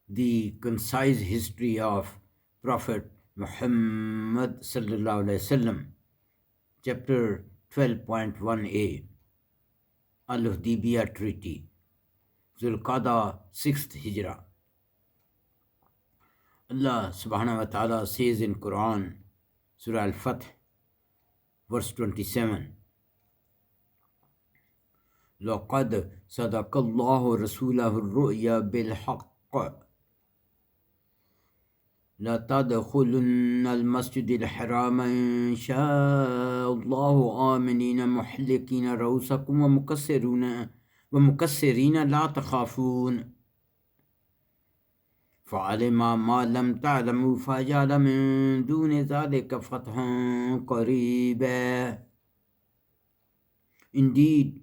the concise history of Prophet Muhammad SAW, chapter 12.1a, Al-Hudaibiyah Treaty, Zulqada 6th Hijrah. Allah subhanahu wa ta'ala says in Quran, Surah Al-Fath, verse 27, لَقَدْ صَدَقَ اللَّهُ رَسُولَهُ الرُّؤْيَا بِالْحَقِّ لا تدخلن المسجد الحرام إن شاء الله آمنين محلقين رؤوسكم ومكسرين لا تخافون فعلم ما لم تعلموا فجعل من دون ذلك فتحا قريبا. Indeed,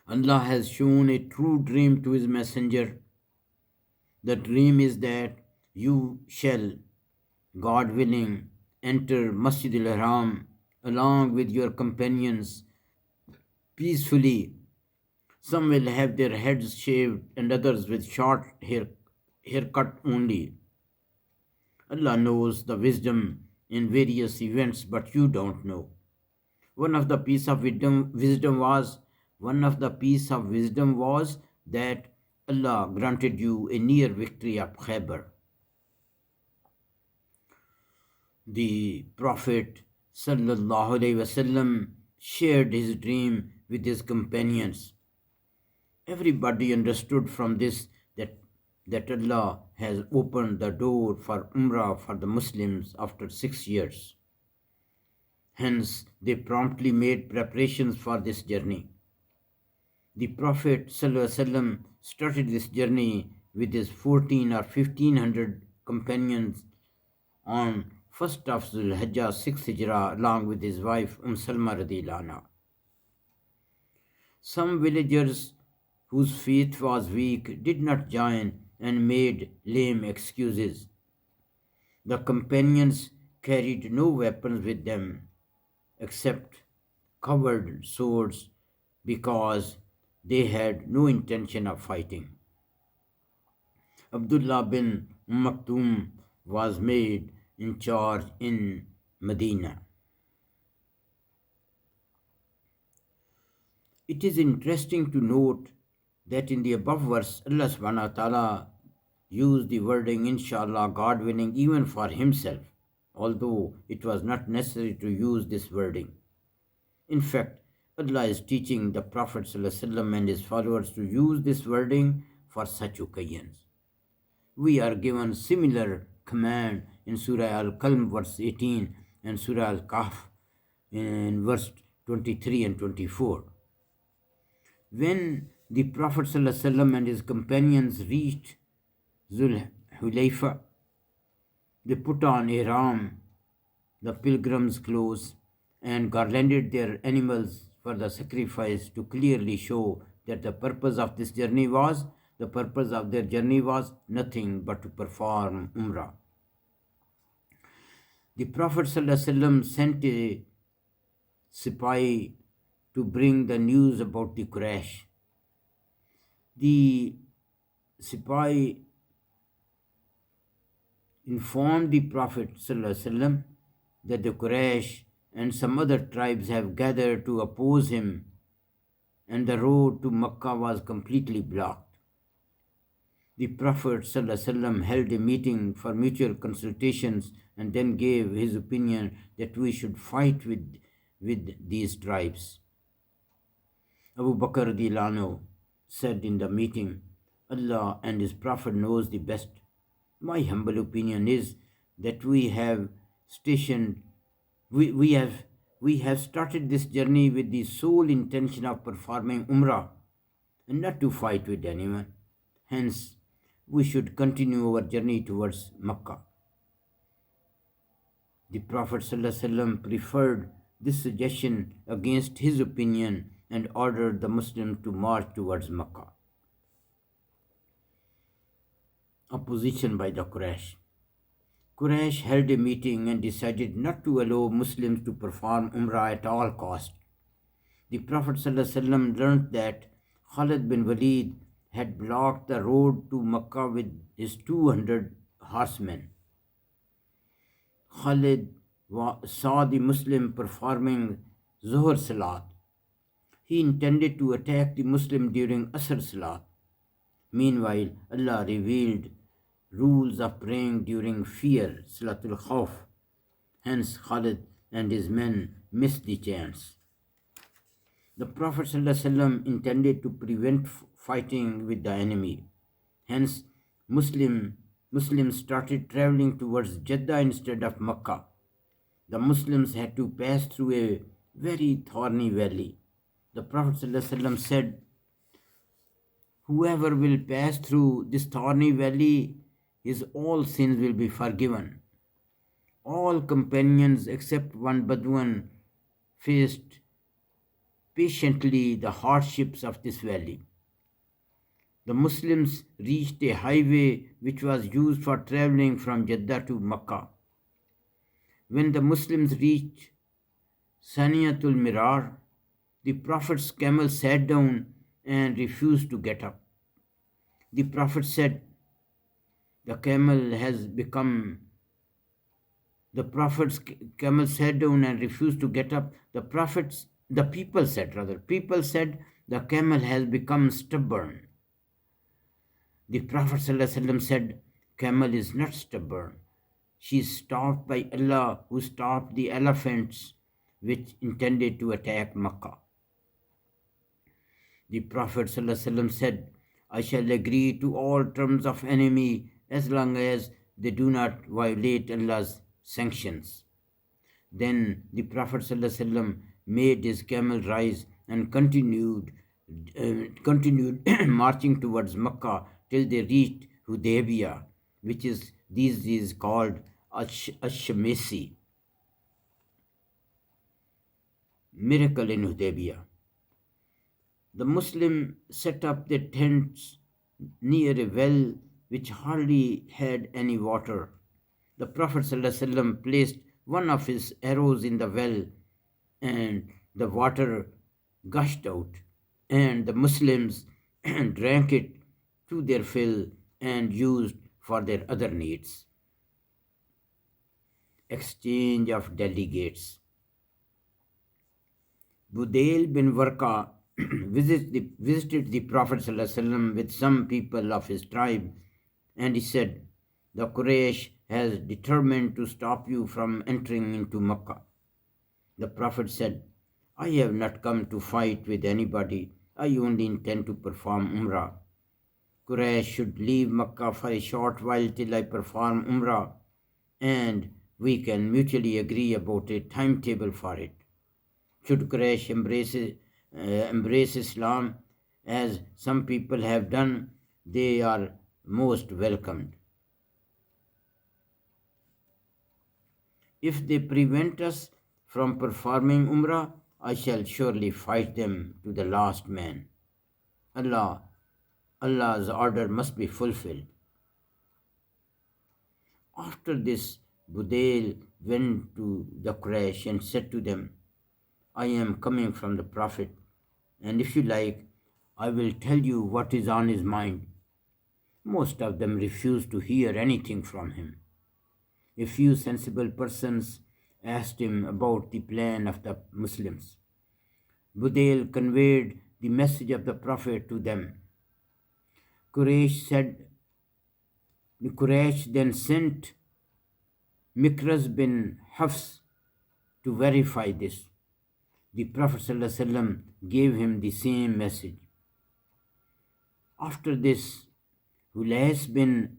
Allah has shown a true dream to His Messenger. The dream is that you shall, God willing, enter Masjid al-Haram along with your companions peacefully. Some will have their heads shaved and others with short haircut only. Allah knows the wisdom in various events, but you don't know. One of the piece of wisdom was that Allah granted you a near victory at Khaybar. The Prophet ﷺ shared his dream with his companions. Everybody understood from this that Allah has opened the door for Umrah for the Muslims after 6 years. Hence, they promptly made preparations for this journey. The Prophet ﷺ started this journey with his 14 or 1500 companions on 1st of Zulhijjah 6th Hijrah along with his wife Salma radhiyallahu anha. Some villagers whose faith was weak did not join and made lame excuses. The companions carried no weapons with them except covered swords because they had no intention of fighting. Abdullah bin Maktoum was made in charge in Medina. It is interesting to note that in the above verse, Allah subhanahu wa ta'ala used the wording inshallah, God willing, even for himself, although it was not necessary to use this wording. In fact, Allah is teaching the Prophet ﷺ and his followers to use this wording for such occasions. We are given similar command in Surah Al-Qalm verse 18 and Surah Al-Kahf in verse 23 and 24. When the Prophet ﷺ and his companions reached Zul Hulayfa, they put on ihram, the pilgrim's clothes, and garlanded their animals for the sacrifice to clearly show that the purpose of their journey was nothing but to perform Umrah. The Prophet ﷺ sent a Sipahi to bring the news about the Quraysh. The Sipahi informed the Prophet ﷺ that the Quraysh and some other tribes have gathered to oppose him and the road to Makkah was completely blocked. The Prophet ﷺ held a meeting for mutual consultations and then gave his opinion that we should fight with these tribes. Abu Bakr radhiyallahu anhu said in the meeting, Allah and his Prophet knows the best. My humble opinion is that we have started this journey with the sole intention of performing Umrah and not to fight with anyone. Hence, we should continue our journey towards Makkah. The Prophet ﷺ preferred this suggestion against his opinion and ordered the Muslims to march towards Makkah. Opposition by the Quraysh. Quraysh held a meeting and decided not to allow Muslims to perform Umrah at all cost. The Prophet ﷺ learnt that Khalid bin Walid had blocked the road to Mecca with his 200 horsemen. Khalid saw the Muslim performing Zuhr Salat. He intended to attack the Muslim during Asr Salat. Meanwhile, Allah revealed rules of praying during fear, Salatul Khawf. Hence, Khalid and his men missed the chance. The Prophet ﷺ intended to prevent fighting with the enemy. Hence, Muslims started traveling towards Jeddah instead of Mecca. The Muslims had to pass through a very thorny valley. The Prophet ﷺ said, "Whoever will pass through this thorny valley, his all sins will be forgiven." All companions except one Badwan faced patiently the hardships of this valley. The Muslims reached a highway which was used for traveling from Jeddah to Makkah. When the Muslims reached Saniyatul Mirar, the Prophet's camel sat down and refused to get up. The Prophet said, The Prophet's camel sat down and refused to get up. People said, the camel has become stubborn. The Prophet ﷺ said, Camel is not stubborn. She is stopped by Allah, who stopped the elephants which intended to attack Makkah. The Prophet ﷺ said, I shall agree to all terms of enemy as long as they do not violate Allah's sanctions. Then the Prophet ﷺ made his camel rise and continued marching towards Makkah till they reached Hudaibiyah, which is these days called Ash-Shamisi. Miracle in Hudaibiyah. The Muslims set up their tents near a well which hardly had any water. The Prophet ﷺ placed one of his arrows in the well and the water gushed out, and the Muslims drank it to their fill and used for their other needs. Exchange of delegates. Budayl bin Warqa visited the Prophet ﷺ with some people of his tribe, and he said, The Quraysh has determined to stop you from entering into Makkah. The Prophet said, I have not come to fight with anybody. I only intend to perform Umrah. Quraysh should leave Makkah for a short while till I perform Umrah, and we can mutually agree about a timetable for it. Should Quraysh embrace Islam, as some people have done, they are most welcomed. If they prevent us from performing Umrah, I shall surely fight them to the last man. Allah's order must be fulfilled. After this, Budayl went to the Quraysh and said to them, I am coming from the Prophet, and if you like, I will tell you what is on his mind. Most of them refused to hear anything from him. A few sensible persons asked him about the plan of the Muslims. Budayl conveyed the message of the Prophet to them. Quraysh then sent Mikraz bin Hafs to verify this. The Prophet ﷺ gave him the same message. After this, Hulais bin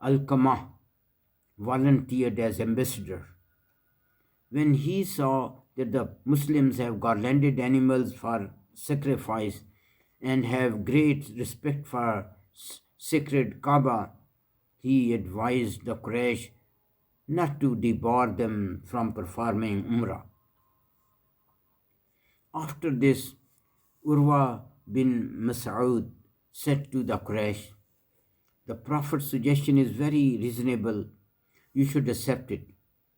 Alqamah volunteered as ambassador. When he saw that the Muslims have garlanded animals for sacrifice and have great respect for sacred Kaaba, he advised the Quraysh not to debar them from performing Umrah. After this, Urwa bin Mas'ud said to the Quraysh, The Prophet's suggestion is very reasonable. You should accept it.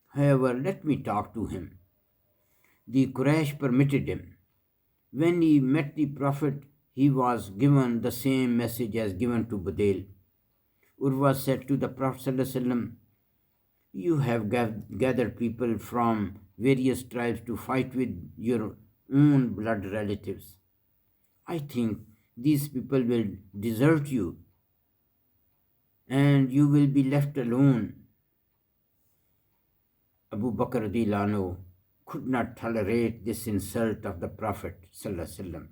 However, let me talk to him. The Quraysh permitted him. When he met the Prophet, he was given the same message as given to Budayl. Urwa said to the Prophet ﷺ, "You have gathered people from various tribes to fight with your own blood relatives. I think these people will desert you and you will be left alone." Abu Bakr radiallahu anhu could not tolerate this insult of the Prophet ﷺ.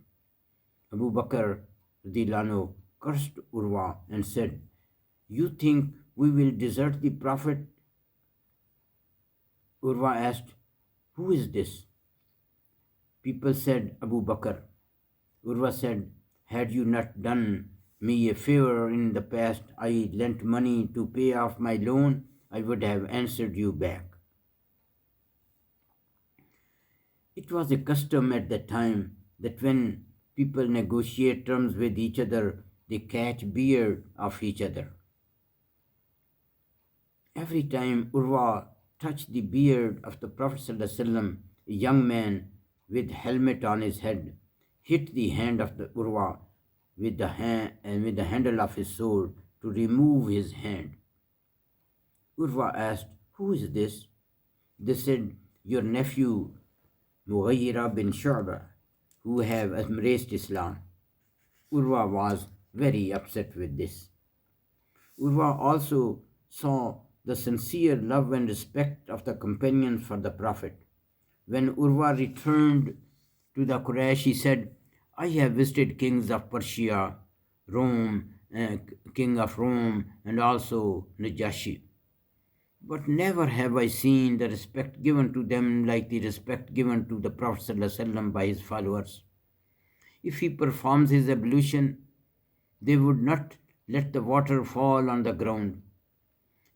Abu Bakr radiallahu anhu cursed Urwa and said, "You think we will desert the Prophet?" Urwa asked, "Who is this?" People said, "Abu Bakr." Urwa said, "Had you not done me a favor in the past, I lent money to pay off my loan, I would have answered you back." It was a custom at that time that when people negotiate terms with each other, they catch beard of each other. Every time Urwa touched the beard of the Prophet ﷺ, a young man with helmet on his head hit the hand of the Urwa with the handle of his sword to remove his hand. Urwa asked, "Who is this?" They said, "Your nephew Mughayira bin Shu'bah, who have embraced Islam." Urwa was very upset with this. Urwa also saw the sincere love and respect of the companions for the Prophet. When Urwa returned to the Quraysh, he said, "I have visited kings of Persia, king of Rome, and also Najashi. But never have I seen the respect given to them like the respect given to the Prophet ﷺ by his followers. If he performs his ablution, they would not let the water fall on the ground.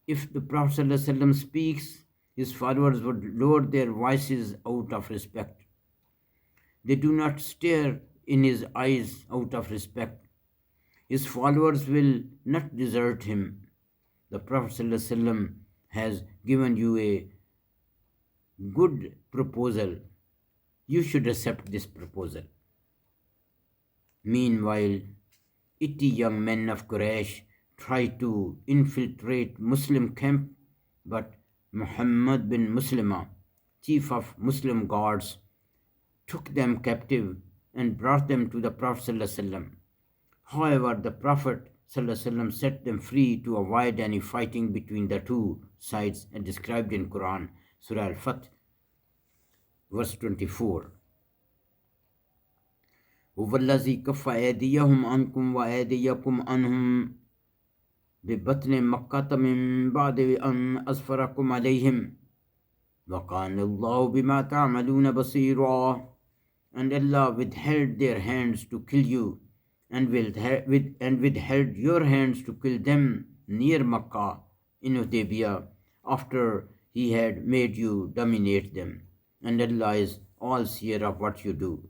If the Prophet ﷺ speaks, his followers would lower their voices out of respect. They do not stare in his eyes out of respect. His followers will not desert him. The Prophet ﷺ has given you a good proposal. You should accept this proposal." Meanwhile, 80 young men of Quraysh tried to infiltrate Muslim camp, but Muhammad bin Muslima, chief of Muslim guards, took them captive and brought them to the Prophet ﷺ. However, the Prophet ﷺ set them free to avoid any fighting between the two sides, and described in Quran, Surah Al-Fath, verse 24. هُوَ الَّذِي كَفَّ أَيْدِيَهُمْ عَنْكُمْ وَأَيْدِيَكُمْ عَنْهُمْ بِبَطْنِ مَكَّةَ مِنْ بَعْدِ أَنْ أَظْفَرَكُمْ عَلَيْهِمْ وَكَانَ اللَّهُ بِمَا تَعْمَلُونَ بَصِيرًا. And Allah withheld their hands to kill you, and withheld your hands to kill them near Makkah in Hudaibiyah, after He had made you dominate them. And Allah is all seer of what you do,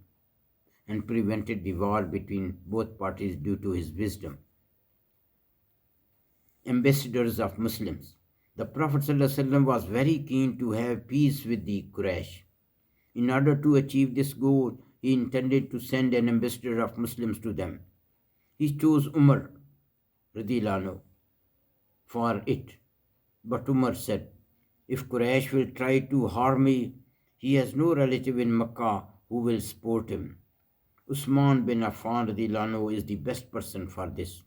and prevented the war between both parties due to His wisdom. Ambassadors of Muslims. The Prophet ﷺ was very keen to have peace with the Quraysh. In order to achieve this goal, he intended to send an ambassador of Muslims to them. He chose Umar radiallahu anhu for it. But Umar said, "If Quraysh will try to harm me, he has no relative in Makkah who will support him. Usman bin Affan radiallahu anhu is the best person for this."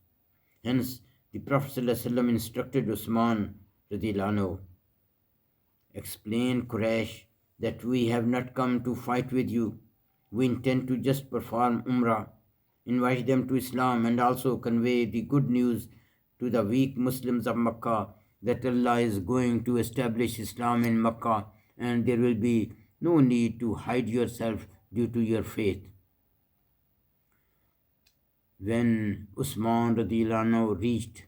Hence, the Prophet ﷺ instructed Usman radiallahu anhu, "Explain Quraysh that we have not come to fight with you. We intend to just perform Umrah. Invite them to Islam and also convey the good news to the weak Muslims of Makkah that Allah is going to establish Islam in Makkah, and there will be no need to hide yourself due to your faith." When Usman radiallahu anhu reached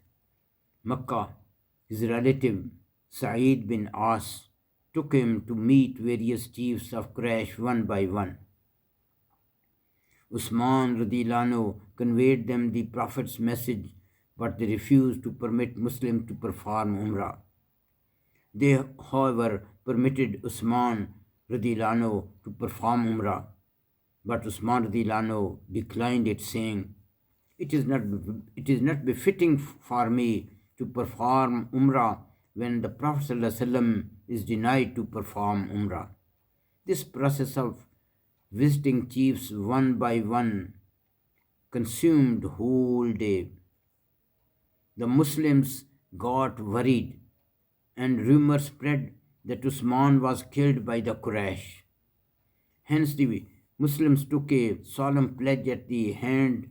Makkah, his relative Sa'id bin As took him to meet various chiefs of Quraysh one by one. Usman radiallahu anhu conveyed them the Prophet's message, but they refused to permit Muslims to perform Umrah. They, however, permitted Usman radiallahu anhu to perform Umrah. But Usman radiallahu anhu declined it, saying, it is not befitting for me to perform Umrah when the Prophet ﷺ is denied to perform Umrah. This process of visiting chiefs one by one consumed whole day. The Muslims got worried, and rumor spread that Usman was killed by the Quraysh. Hence, the Muslims took a solemn pledge at the hand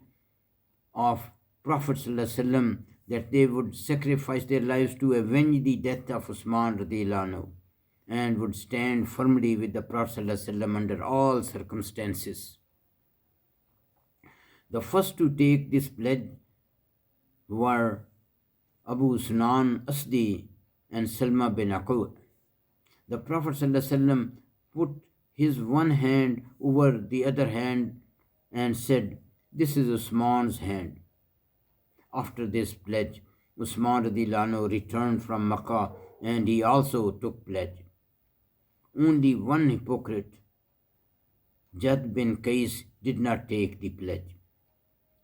of Prophet ﷺ that they would sacrifice their lives to avenge the death of Usman radiallahu anhu and would stand firmly with the Prophet ﷺ under all circumstances. The first to take this pledge were Abu Sunan Asdi and Salma bin Aqwa. The Prophet ﷺ put his one hand over the other hand and said, "This is Usman's hand." After this pledge, Usman radiallahu anhu returned from Makkah and he also took pledge. Only one hypocrite, Jad bin Qais, did not take the pledge.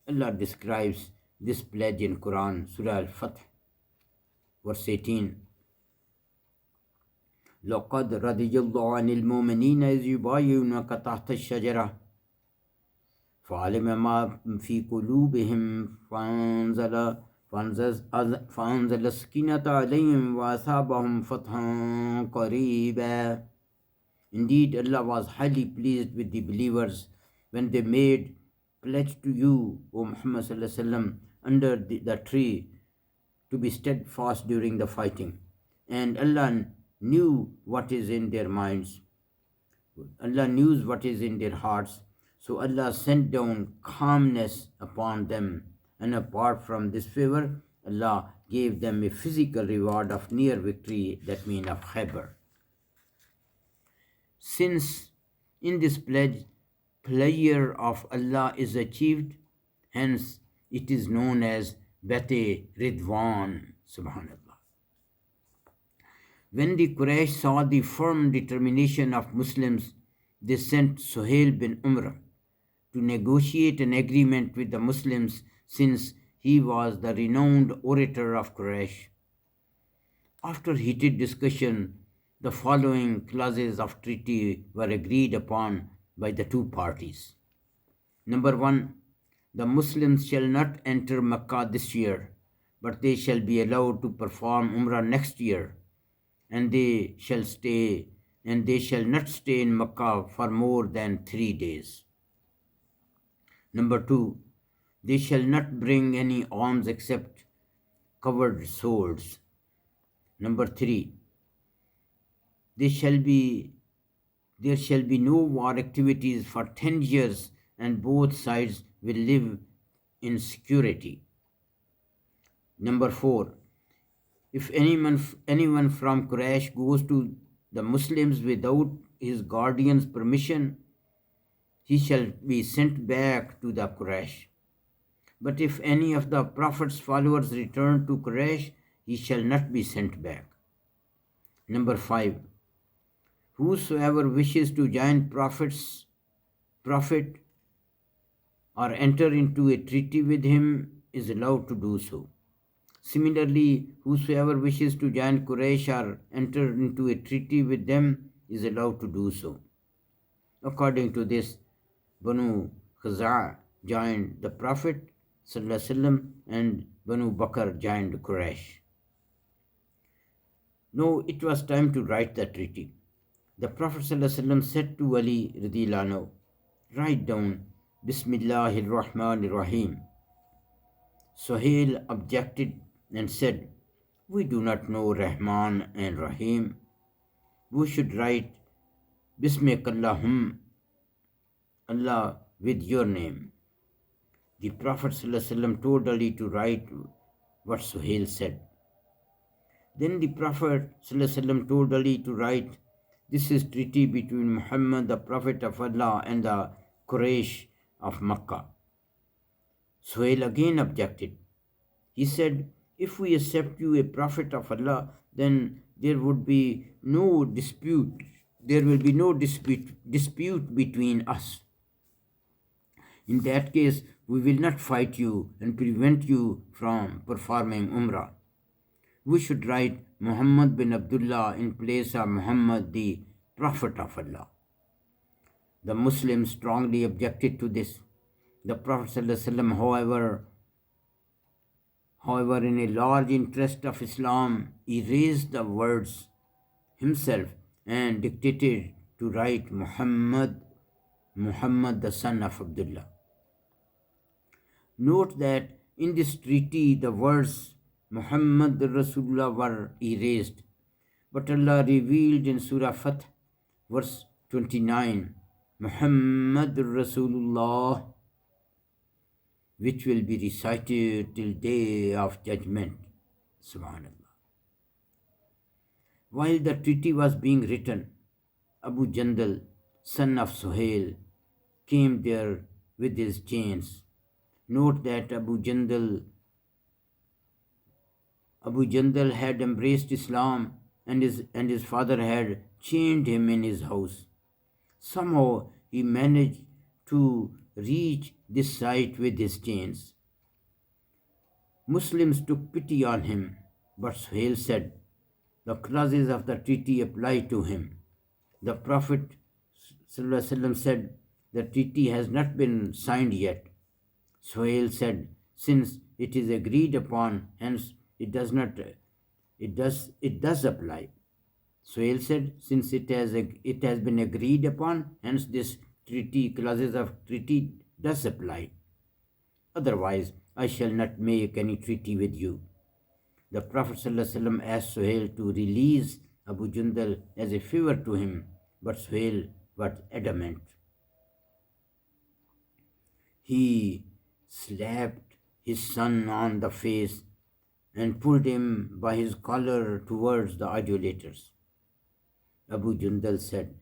Allah describes this pledge in Quran, Surah Al-Fath, verse 18. لَقَدْ رَضِيَ اللَّهُ عَنِ الْمُؤْمِنِينَ إِذْ يُبَايِعُونَكَ تَحْتَ الشَّجَرَةِ فَعَلِمَ مَا فِي قُلُوبِهِمْ فَأَنزَلَ السَّكِينَةَ عَلَيْهِمْ وَأَثَابَهُمْ فَتْحًا قَرِيبًا. Indeed, Allah was highly pleased with the believers when they made pledge to you, O Muhammad ﷺ, under the tree to be steadfast during the fighting. And Allah knew what is in their minds. Allah knew what is in their hearts. So Allah sent down calmness upon them. And apart from this favor, Allah gave them a physical reward of near victory, that means of Khaybar. Since in this pledge, pleasure of Allah is achieved, hence it is known as Bate Ridwan, subhanallah. When the Quraysh saw the firm determination of Muslims, they sent Suhail bin Umrah to negotiate an agreement with the Muslims, since he was the renowned orator of Quraysh. After heated discussion, the following clauses of treaty were agreed upon by the two parties. Number 1, the Muslims shall not enter Makkah this year, but they shall be allowed to perform Umrah next year, and they shall not stay in Makkah for more than 3 days. Number 2, they shall not bring any arms except covered swords. Number 3, there shall be no war activities for 10 years, and both sides will live in security. Number 4, if anyone from Quraysh goes to the Muslims without his guardian's permission, he shall be sent back to the Quraysh. But if any of the Prophet's followers return to Quraysh, he shall not be sent back. Number 5, whosoever wishes to join Prophet or enter into a treaty with him is allowed to do so. Similarly, whosoever wishes to join Quraysh or enter into a treaty with them is allowed to do so. According to this, Banu Khaza joined the Prophet ﷺ and Banu Bakr joined Quraysh. Now it was time to write the treaty. The Prophet ﷺ said to Ali radiallahu anhu, "Write down Bismillahir Rahmanir Rahim." Suhail objected and said, "We do not know Rahman and Rahim. We should write Bismikallahum, Allah, with your name." The Prophet ﷺ told Ali to write what Suhail said. Then the Prophet ﷺ told Ali to write, "This is treaty between Muhammad, the Prophet of Allah, and the Quraysh of Makkah." Suhail again objected. He said, "If we accept you a Prophet of Allah, then there would be no dispute. There will be no dispute between us." In that case, we will not fight you and prevent you from performing Umrah. We should write Muhammad bin Abdullah in place of Muhammad, the Prophet of Allah. The Muslims strongly objected to this. The Prophet ﷺ, however, in a large interest of Islam, erased the words himself and dictated to write Muhammad, the son of Abdullah. Note that in this treaty the words Muhammad Rasulullah were erased, but Allah revealed in Surah Fath, verse 29, Muhammad Rasulullah, which will be recited till day of judgment. Subhanallah. While the treaty was being written, Abu Jandal, son of Suhail, came there with his chains. Note that Abu Jandal had embraced Islam and his father had chained him in his house. Somehow he managed to reach this site with his chains. Muslims took pity on him, but Suhail said, the clauses of the treaty apply to him. The Prophet ﷺ said, the treaty has not been signed yet. Suhail said, since it is agreed upon, hence it does apply. Suhail said, since it has been agreed upon, hence this clauses of treaty does apply. Otherwise, I shall not make any treaty with you. The Prophet ﷺ asked Suhail to release Abu Jandal as a favor to him, but Suhail was adamant. He slapped his son on the face and pulled him by his collar towards the idolaters. Abu Jandal said,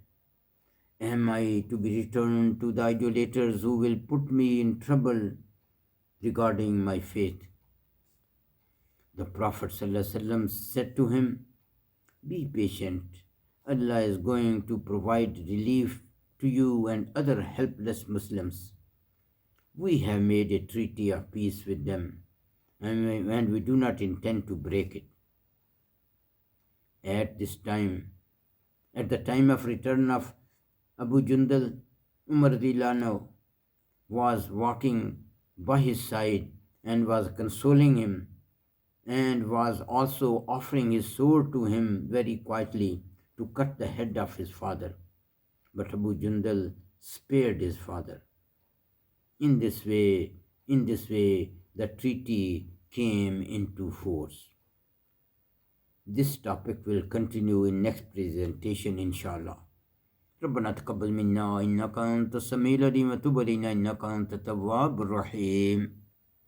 am I to be returned to the idolaters who will put me in trouble regarding my faith? The Prophet ﷺ said to him, be patient. Allah is going to provide relief to you and other helpless Muslims. We have made a treaty of peace with them, and we do not intend to break it. At the time of return of Abu Jandal, Umar was walking by his side and was consoling him and was also offering his sword to him very quietly to cut the head of his father. But Abu Jandal spared his father. In this way, the treaty came into force. This topic will continue in next presentation, inshallah. ربنا تقبل منا إنك أنت السميع العليم وتب علينا إنك أنت التواب الرحيم.